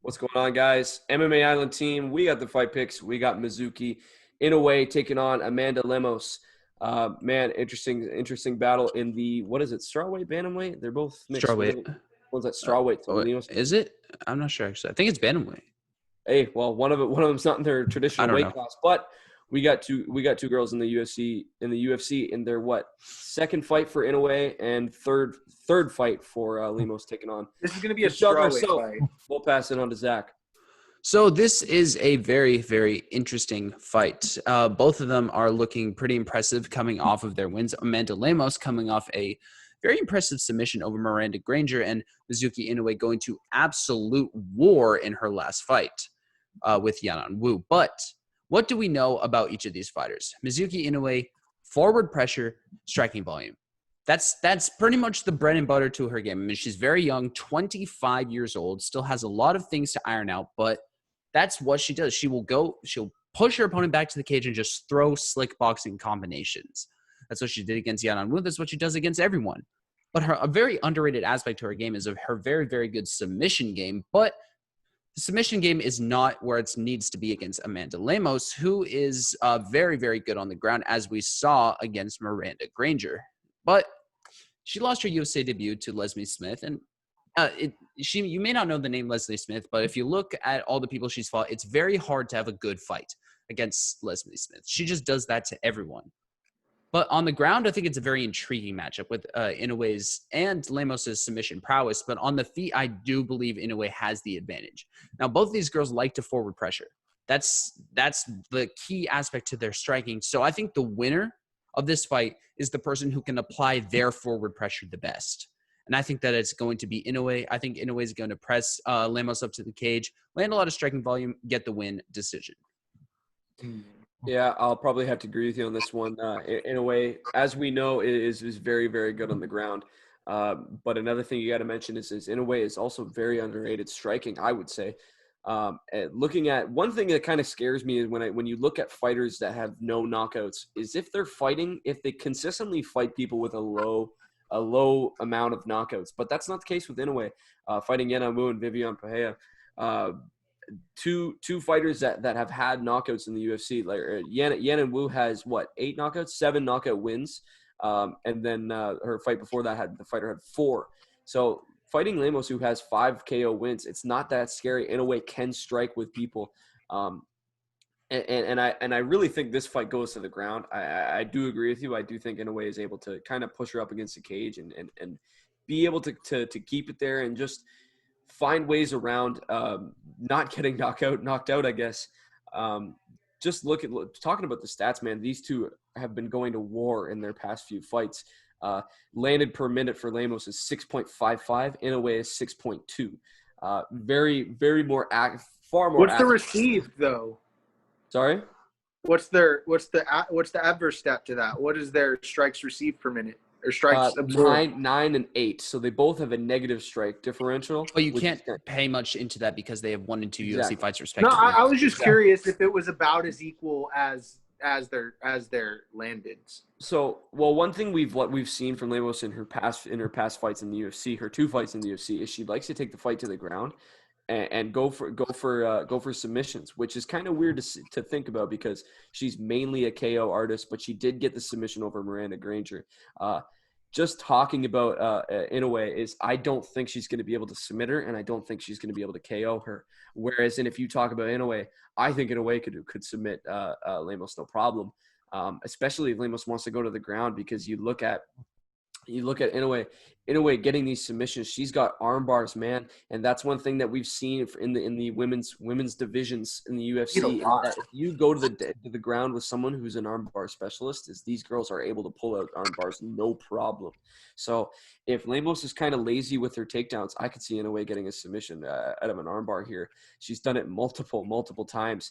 What's going on, guys? MMA Island team, we got the fight picks. We got Mizuki Inoue taking on Amanda Lemos. Man, interesting battle in the, what is it, strawweight, bantamweight? They're both mixed. Strawweight. One's at strawweight. So Lemos, Is it? I'm not sure actually. I think it's bantamweight. hey, well, one of them's not in their I traditional don't weight know. class, but we got two girls in the UFC in their second fight for Inoue and third fight for Lemos taking on. This is going to be a Michelle strawweight Garceau. fight. We'll pass it on to Zach. So this is a very, very interesting fight. Both of them are looking pretty impressive coming off of their wins. Amanda Lemos coming off a very impressive submission over Miranda Granger, and Mizuki Inoue going to absolute war in her last fight with Yanan Wu. But what do we know about each of these fighters? Mizuki Inoue, forward pressure, striking volume. That's pretty much the bread and butter to her game. I mean, she's very young, 25 years old, still has a lot of things to iron out, but that's what she does. She'll push her opponent back to the cage and just throw slick boxing combinations. That's what she did against Yanan Wu. That's what she does against everyone. But a very underrated aspect to her game is of her very, very good submission game. But the submission game is not where it needs to be against Amanda Lemos, who is very, very good on the ground, as we saw against Miranda Granger. But she lost her UFC debut to Leslie Smith, and you may not know the name Leslie Smith, but if you look at all the people she's fought, it's very hard to have a good fight against Leslie Smith. She just does that to everyone. But on the ground, I think it's a very intriguing matchup with Inoue's and Lemos' submission prowess. But on the feet, I do believe Inoue has the advantage. Now, both of these girls like to forward pressure. That's the key aspect to their striking. So I think the winner of this fight is the person who can apply their forward pressure the best. And I think that it's going to be Inoue. I think Inoue is going to press Lemos up to the cage, land a lot of striking volume, get the win decision. Yeah, I'll probably have to agree with you on this one. Inoue, as we know, is very, very good on the ground. But another thing you got to mention is Inoue is also very underrated striking, I would say. Looking at one thing that kind of scares me is when you look at fighters that have no knockouts, is if they consistently fight people with a low amount of knockouts. But that's not the case with Inoue. Fighting Yanan Wu and Viviane Pereira, two fighters that have had knockouts in the UFC. Like Yanan Wu has 8 knockouts, 7 knockout wins, and then her fight before that the fighter had 4. So fighting Lemos, who has 5 KO wins, it's not that scary. Inoue can strike with people. And I really think this fight goes to the ground. I do agree with you. I do think Inoue is able to kind of push her up against the cage and be able to keep it there and just find ways around not getting knocked out, I guess. Just talking about the stats, man. These two have been going to war in their past few fights. Landed per minute for Lemos is 6.55. Inoue is 6.2. Very, very more far more. What's the received though? Sorry? What's the adverse stat to that? What is their strikes received per minute or strikes absorbed? 9 and 8. So they both have a negative strike differential. But you can't pay much into that because they have 1 and 2 Exactly. UFC fights No, respectively. I was just curious if it was about as equal as their landed. So, well, one thing we've seen from Lemos in her past fights in the UFC, her 2 fights in the UFC, is she likes to take the fight to the ground and go for submissions, which is kind of weird to think about because she's mainly a KO artist, but she did get the submission over Miranda Granger. Just talking about Inoue is I don't think she's going to be able to submit her, and I don't think she's going to be able to KO her. Whereas, if you talk about Inoue, I think Inoue could submit Lemos no problem, especially if Lemos wants to go to the ground because you look at Inoue getting these submissions. She's got arm bars, man, and that's one thing that we've seen in the women's divisions in the UFC. If you go to the ground with someone who's an arm bar specialist, is these girls are able to pull out arm bars no problem. So if Lemos is kind of lazy with her takedowns, I could see Inoue getting a submission out of an arm bar here. She's done it multiple times,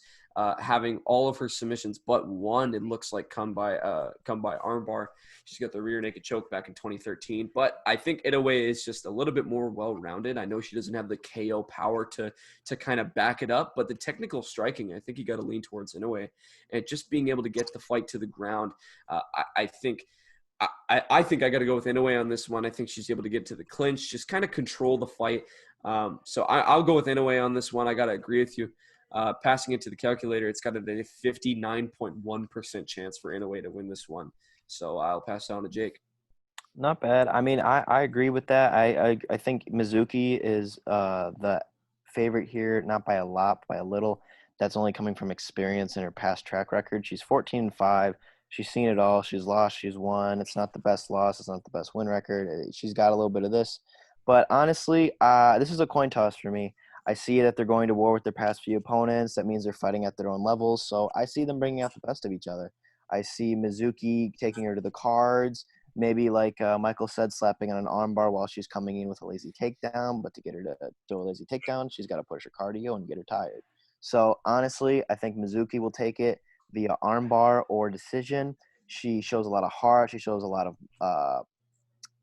having all of her submissions but one, it looks like, come by arm bar. She's got the rear naked choke back in 2013. But I think Inoue is just a little bit more well-rounded. I know she doesn't have the KO power to kind of back it up, but the technical striking, I think you got to lean towards Inoue. And just being able to get the fight to the ground, I think I got to go with Inoue on this one. I think she's able to get to the clinch, just kind of control the fight. So I'll go with Inoue on this one. I got to agree with you. Passing it to the calculator, it's got a 59.1% chance for Inoue to win this one. So I'll pass it on to Jake. Not bad. I mean, I agree with that. I think Mizuki is the favorite here, not by a lot, but by a little. That's only coming from experience and her past track record. She's 14-5. She's seen it all. She's lost. She's won. It's not the best loss. It's not the best win record. She's got a little bit of this. But honestly, this is a coin toss for me. I see that they're going to war with their past few opponents. That means they're fighting at their own levels. So I see them bringing out the best of each other. I see Mizuki taking her to the cards. Maybe like Michael said, slapping on an armbar while she's coming in with a lazy takedown. But to get her to do a lazy takedown, she's got to push her cardio and get her tired. So honestly, I think Mizuki will take it via armbar or decision. She shows a lot of heart. She shows a lot of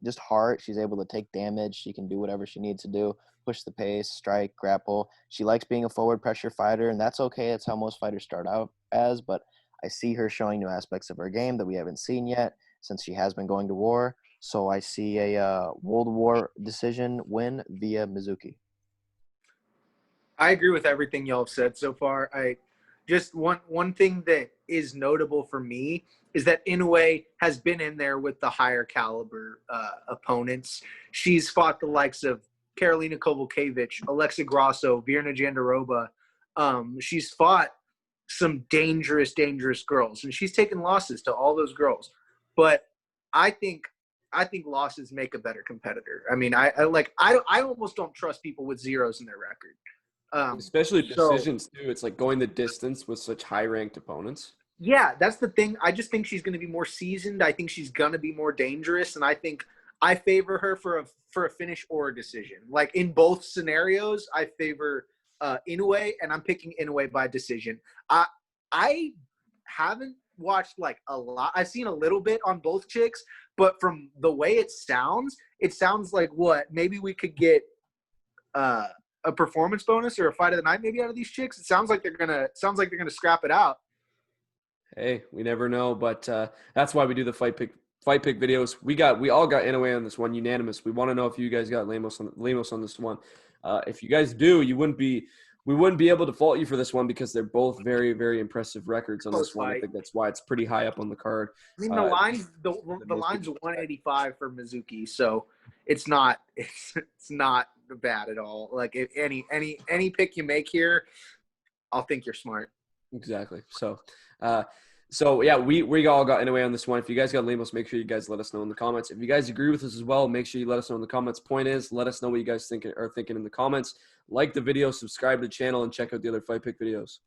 just heart. She's able to take damage. She can do whatever she needs to do, push the pace, strike, grapple. She likes being a forward pressure fighter, and that's okay. That's how most fighters start out as, but I see her showing new aspects of her game that we haven't seen yet since she has been going to war. So I see a World War decision win via Mizuki. I agree with everything y'all have said so far. I just one thing that is notable for me is that Inoue has been in there with the higher caliber opponents. She's fought the likes of Karolina Kowalkiewicz, Alexa Grasso, Virna Jandiroba. She's fought some dangerous girls, and she's taken losses to all those girls. But I think losses make a better competitor. I mean, I almost don't trust people with zeros in their record. Especially decisions too. It's like going the distance with such high-ranked opponents. Yeah, that's the thing. I just think she's going to be more seasoned. I think she's going to be more dangerous, and I think I favor her for a finish or a decision. Like in both scenarios, I favor Inoue, and I'm picking Inoue by decision. I haven't watched like a lot. I've seen a little bit on both chicks, but from the way it sounds like what? Maybe we could get a performance bonus or a fight of the night maybe out of these chicks. It sounds like they're gonna scrap it out. Hey, we never know, but that's why we do the fight pick videos. We all got Inoue on this one, unanimous. We want to know if you guys got Lemos on this one. If you guys do, we wouldn't be able to fault you for this one because they're both very, very impressive records on this one. I think that's why it's pretty high up on the card. I mean, the line's 185 for Mizuki, so it's not bad at all. Like if any pick you make here, I'll think you're smart. Exactly. So yeah, we all got Inoue on this one. If you guys got Lemos, make sure you guys let us know in the comments. If you guys agree with us as well, make sure you let us know in the comments. Point is, let us know what you guys are thinking in the comments. Like the video, subscribe to the channel, and check out the other fight pick videos.